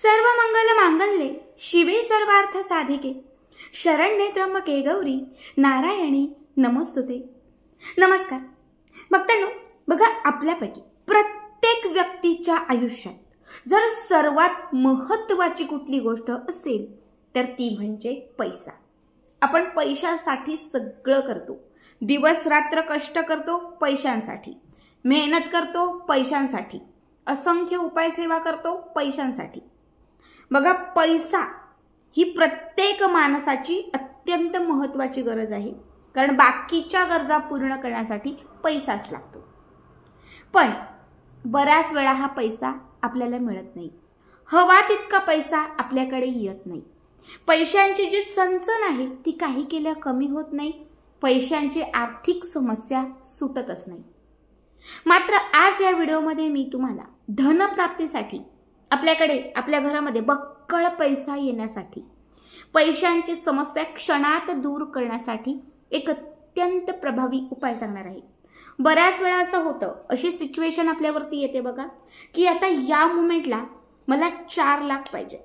सर्व मंगल मांगल्ये शिवे सर्वार्थ साधिके शरण्ये त्र्यंबके गौरी नारायणी नमस्तुते। नमस्कार भक्तांनो, बघा आपल्यापैकी प्रत्येक व्यक्तीच्या आयुष्यात जर सर्वात महत्त्वाची कुठली गोष्ट असेल तर ती म्हणजे पैसा। आपण पैशासाठी सगळं करतो, दिवस रात्र कष्ट करतो पैशांसाठी, मेहनत करतो पैशांसाठी, असंख्य उपाय सेवा करतो पैशांसाठी। बघा पैसा ही प्रत्येक माणसाची अत्यंत महत्त्वाची गरज आहे, कारण बाकीच्या गरजा पूर्ण करण्यासाठी पैसाच लागतो। पण बऱ्याच वेळा हा पैसा आपल्याला मिळत नाही, हवा तितका पैसा आपल्याकडे येत नाही। पैशांची जी चणचण आहे ती काही केल्या कमी होत नाही, पैशांची आर्थिक समस्या सुटतच नाही। मात्र आज या व्हिडिओमध्ये मी तुम्हाला धनप्राप्तीसाठी आपल्याकडे आपल्या घरामध्ये बक्कळ पैसा येण्यासाठी, पैशांची समस्या क्षणात दूर करण्यासाठी एक अत्यंत प्रभावी उपाय सांगणार आहे। बऱ्याच वेळा असं होतं, अशी सिच्युएशन आपल्यावरती येते बघा, की आता या मोमेंटला मला 4 लाख पाहिजे,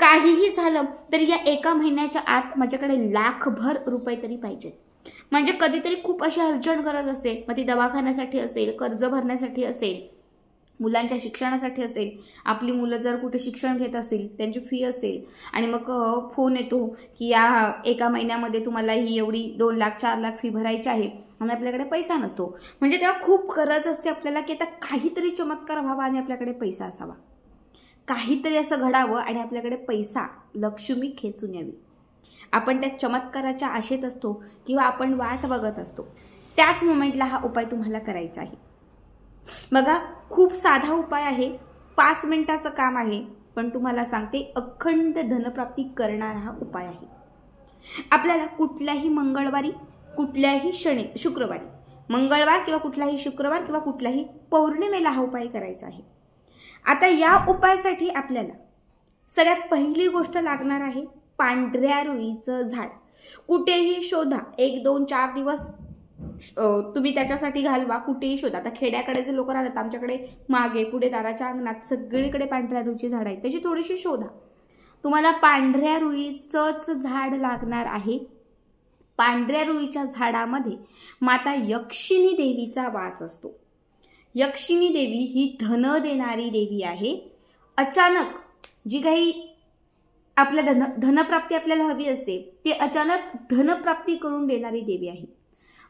काहीही झालं तर या एका महिन्याच्या आत माझ्याकडे लाखभर रुपये तरी पाहिजेत। म्हणजे कधीतरी खूप अशी अर्जंट गरज असते, मग ती दवाखान्यासाठी असेल, कर्ज भरण्यासाठी असेल, मुलांच्या शिक्षणासाठी असेल, आपली मुलं जर कुठे शिक्षण घेत असतील त्यांची फी असेल, आणि मग फोन येतो की या एका महिन्यामध्ये तुम्हाला ही एवढी 2 लाख 4 लाख फी भरायची आहे आणि आपल्याकडे पैसा नसतो। म्हणजे तेव्हा खूप गरज असते आपल्याला की आता काहीतरी चमत्कार व्हावा आणि आपल्याकडे पैसा असावा, काहीतरी असं घडावं आणि आपल्याकडे पैसा, लक्ष्मी खेचून यावी। आपण त्या चमत्काराच्या आशेत असतो किंवा आपण वाट बघत असतो, त्याच मोमेंटला हा उपाय तुम्हाला करायचा आहे। बघा खूप साधा उपाय आहे, 5 मिनिटाचं काम आहे, पण तुम्हाला सांगते अखंड धनप्राप्ती करणारा हा उपाय आहे। आपल्याला कुठल्याही मंगळवारी, कुठल्याही शुक्रवारी, मंगळवार किंवा कुठलाही शुक्रवार किंवा कुठल्याही पौर्णिमेला हा उपाय करायचा आहे। आता या उपायासाठी आपल्याला सगळ्यात पहिली गोष्ट लागणार आहे पांढऱ्या रुईचं झाड। कुठेही शोधा, 1 2 4 दिवस तुम्ही त्याच्यासाठी घालवा, कुठेही शोधा। आता खेड्याकडे जे लोक राहतात, आमच्याकडे मागे पुढे दाराच्या अंगणात सगळीकडे पांढऱ्या रुईची झाड आहेत, त्याची थोडीशी शोधा। तुम्हाला पांढऱ्या रुईचंच झाड लागणार आहे। पांढऱ्या रुईच्या झाडामध्ये माता यक्षिणी देवीचा वास असतो। यक्षिणी देवी ही धन देणारी देवी आहे। अचानक जी काही आपल्या धनप्राप्ती आपल्याला हवी असते ती अचानक धनप्राप्ती करून देणारी देवी आहे।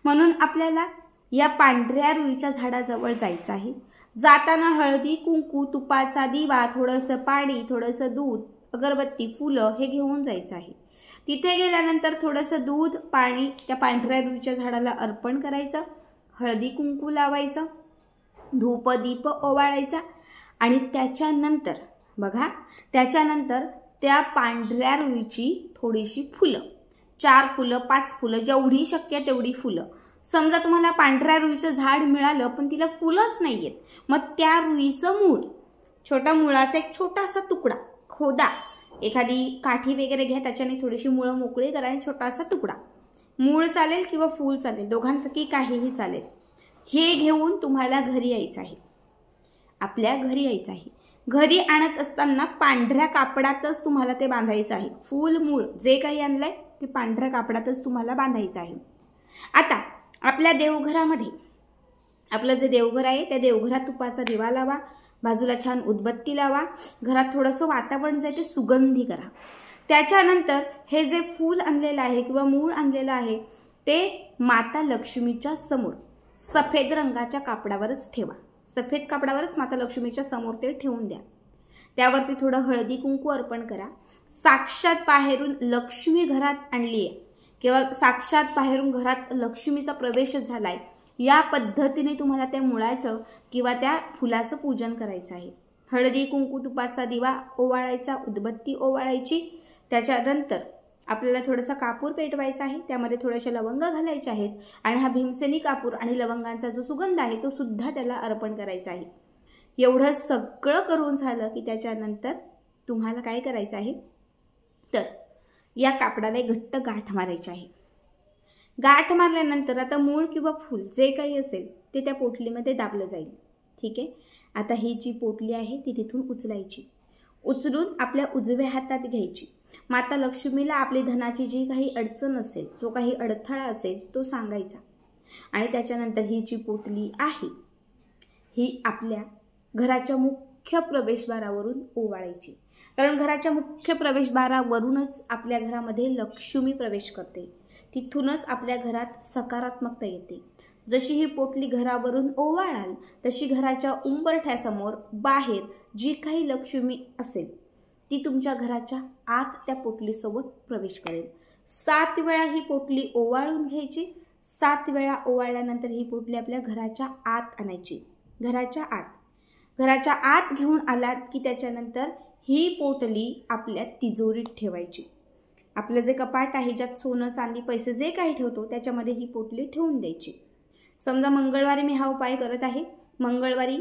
म्हणून आपल्याला या पांढऱ्या रुईच्या झाडाजवळ जायचं आहे। जाताना हळदी कुंकू, तुपाचा दिवा, थोडंसं पाणी, थोडंसं दूध, अगरबत्ती, फुलं हे घेऊन जायचं आहे। तिथे गेल्यानंतर थोडंसं दूध, पाणी त्या पांढऱ्या रुईच्या झाडाला अर्पण करायचं, हळदी कुंकू लावायचं, धूप दीप ओवाळायचा, आणि त्याच्यानंतर बघा त्याच्यानंतर त्या पांढऱ्या रुईची थोडीशी फुलं, 4 फुलं 5 फुलं, जेवढी शक्य तेवढी फुलं। समजा तुम्हाला पांढऱ्या रुईचं झाड मिळालं पण तिला फुलंच नाहीयेत, मग त्या रुईचं मूळ, छोट्या मुळाचा एक छोटासा तुकडा खोदा, एखादी काठी वगैरे घ्या, त्याच्याने थोडीशी मुळं मोकळी करा आणि छोटासा तुकडा, मूळ चालेल किंवा फूल चालेल, दोघांपैकी काहीही चालेल, हे घेऊन तुम्हाला घरी यायचं आहे, आपल्या घरी यायचं आहे। घरी आणत असताना पांढऱ्या कापडातच तुम्हाला ते बांधायचं आहे। फूल मूळ जे काही आणलंय ते पांढऱ्या कापडातच तुम्हाला बांधायचं आहे। आता आपल्या देवघरामध्ये, आपलं जे देवघर आहे त्या देवघरात तुपाचा दिवा लावा, बाजूला छान उदबत्ती लावा, घरात थोडंसं वातावरण जे ते सुगंधी करा। त्याच्यानंतर हे जे फूल आणलेलं आहे किंवा मूळ आणलेलं आहे ते माता लक्ष्मीच्या समोर सफेद रंगाच्या कापडावरच ठेवा। सफेद कापडावरच माता लक्ष्मीच्या समोर ते ठेवून द्या। त्यावरती थोडं हळदी कुंकू अर्पण करा। साक्षात बाहेरून लक्ष्मी घरात आणली आहे किंवा साक्षात बाहेरून घरात लक्ष्मीचा प्रवेश झालाय, या पद्धतीने तुम्हाला त्या मुळाचं किंवा त्या फुलाचं पूजन करायचं आहे। हळदी कुंकू, तुपाचा दिवा ओवाळायचा, उदबत्ती ओवाळायची, त्याच्यानंतर आपल्याला थोडंसं कापूर पेटवायचा आहे, त्यामध्ये थोडेसे लवंग घालायचे आहेत, आणि हा भीमसेनी कापूर आणि लवंगांचा जो सुगंध आहे तो सुद्धा त्याला अर्पण करायचा आहे। एवढं सगळं करून झालं की त्याच्यानंतर तुम्हाला काय करायचं आहे तर या कापडाला एक घट्ट गाठ मारायची आहे। गाठ मारल्यानंतर आता मूळ किंवा फूल जे काही असेल ते त्या पोटलीमध्ये दाबलं जाईल। ठीक आहे, आता ही जी पोटली आहे ती तिथून उचलायची, उचलून आपल्या उजव्या हातात घ्यायची. माता लक्ष्मीला आपली धनाची जी काही अडचण असेल, जो काही अडथळा असेल तो सांगायचा. आणि त्याच्यानंतर ही जी पोटली आहे ही आपल्या घराच्या मुख्य प्रवेशद्वारावरून ओवाळायची. कारण घराच्या मुख्य प्रवेशद्वारावरूनच आपल्या घरामध्ये लक्ष्मी प्रवेश करते. तिथूनच आपल्या घरात सकारात्मकता येते. जशी ही पोटली घरावरून ओवाळाल तशी घराच्या उंबरठ्यासमोर बाहेर जी काही लक्ष्मी असेल ती तुमच्या घराच्या आत त्या पोटलीसोबत प्रवेश करेल. 7 वेळा ही पोटली ओवाळून घ्यायची. 7 वेळा ओवाळल्यानंतर ही पोटली आपल्या घराच्या आत आणायची. घराच्या आत घेऊन आलात की त्याच्यानंतर ही पोटली आपल्या तिजोरीत ठेवायची. आपलं जे कपाट आहे ज्यात सोनं चांदी पैसे जे काही ठेवतो त्याच्यामध्ये ही पोटली ठेवून द्यायची. समजा मंगळवारी मी हा उपाय करत आहे. मंगळवारी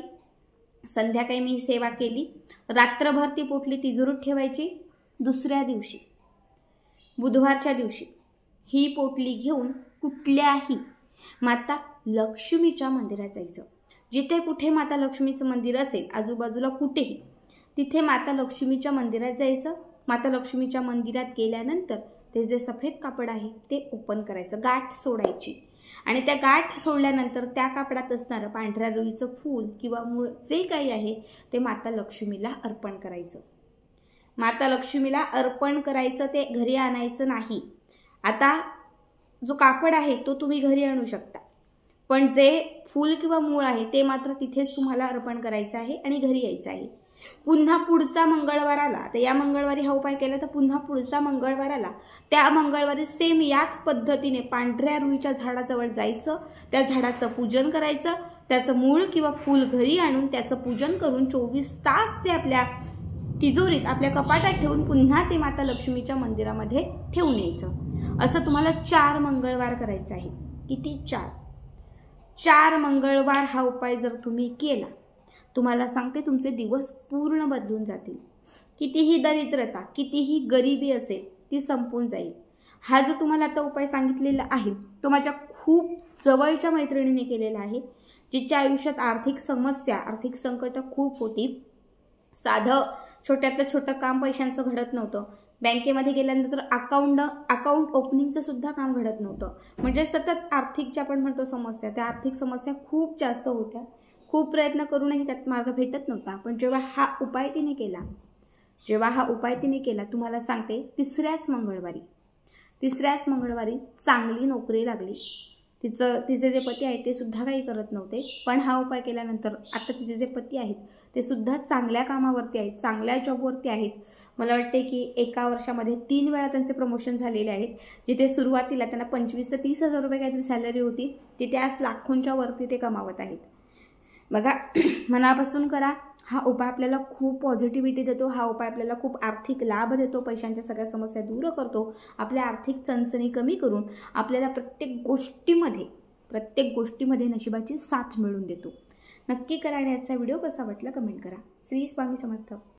संध्याकाळी मी ही सेवा केली. रात्रभर ती पोटली तिजोरीत ठेवायची. दुसऱ्या दिवशी बुधवारच्या दिवशी ही पोटली घेऊन कुठल्याही माता लक्ष्मीच्या मंदिरात जायचं. जिथे कुठे माता लक्ष्मीचं मंदिर असेल आजूबाजूला कुठेही तिथे माता लक्ष्मीच्या मंदिरात जायचं. माता लक्ष्मीच्या मंदिरात गेल्यानंतर ते जे सफेद कापड आहे ते ओपन करायचं, गाठ सोडायची. आणि त्या गाठ सोडल्यानंतर त्या कापडात असणारं पांढऱ्या रुईचं फूल किंवा मूळ जे काही आहे ते माता लक्ष्मीला अर्पण करायचं. माता लक्ष्मीला अर्पण करायचं, ते घरी आणायचं नाही. आता जो कापड आहे तो तुम्ही घरी आणू शकता, पण जे फूल किंवा मूळ आहे ते मात्र तिथेच तुम्हाला अर्पण करायचं आहे आणि घरी यायचं आहे. पुन्हा पुढचा मंगळवार आला तर या मंगळवारी हा उपाय केला तर पुन्हा पुढचा मंगळवार आला त्या मंगळवारी सेम याच पद्धतीने पांढऱ्या रुईच्या झाडाजवळ जायचं. त्या झाडाचं पूजन करायचं. त्याचं मूळ किंवा फूल घरी आणून त्याचं पूजन करून 24 तास ते आपल्या तिजोरीत आपल्या कपाटात ठेवून पुन्हा ते माता लक्ष्मीच्या मंदिरामध्ये ठेवून यायचं. असं तुम्हाला 4 मंगळवार करायचं आहे. किती? 4 मंगळवार हा उपाय जर तुम्ही केला तुम्हाला सांगते तुमचे दिवस पूर्ण बदलून जातील. कितीही दरिद्रता कितीही गरिबी असेल ती संपून जाईल. हा जो तुम्हाला आता उपाय सांगितलेला आहे तो माझ्या खूप जवळच्या मैत्रिणीने केलेला आहे, जिच्या आयुष्यात आर्थिक समस्या आर्थिक संकट खूप होती. साधं छोट्यातलं छोटं काम पैशांचं घडत नव्हतं. बँकेमध्ये गेल्यानंतर अकाउंट ओपनिंगचं सुद्धा काम घडत नव्हतं. म्हणजे सतत आर्थिक जे आपण म्हणतो समस्या, त्या आर्थिक समस्या खूप जास्त होत्या. खूप प्रयत्न करूनही त्यात मार्ग भेटत नव्हता. पण जेव्हा हा उपाय तिने केला तुम्हाला सांगते तिसऱ्याच मंगळवारी चांगली नोकरी लागली. तिचे जे पती आहेत ते सुद्धा काही करत नव्हते, पण हा उपाय केल्यानंतर आता तिचे जे पती आहेत ते सुद्धा चांगल्या कामावरती आहेत, चांगल्या जॉबवरती आहेत. मला वाटते की एका वर्षामध्ये 3 वेळा त्यांचे प्रमोशन झालेले आहेत. जिथे सुरुवातीला त्यांना 25 ते 30 हजार रुपये काहीतरी सॅलरी होती तिथे आज लाखोंच्या वरती ते कमावत आहेत. बघा, मनापासून करा. हा उपाय आपल्याला खूप पॉझिटिव्हिटी देतो. हा उपाय आपल्याला खूप आर्थिक लाभ देतो. पैशांच्या सगळ्या समस्या दूर करतो. आपल्या आर्थिक चणचणी कमी करून आपल्याला प्रत्येक गोष्टीमध्ये नशिबाची साथ मिळवून देतो. नक्की करा आणि आजचा व्हिडिओ कसा वाटला कमेंट करा. श्री स्वामी समर्थ.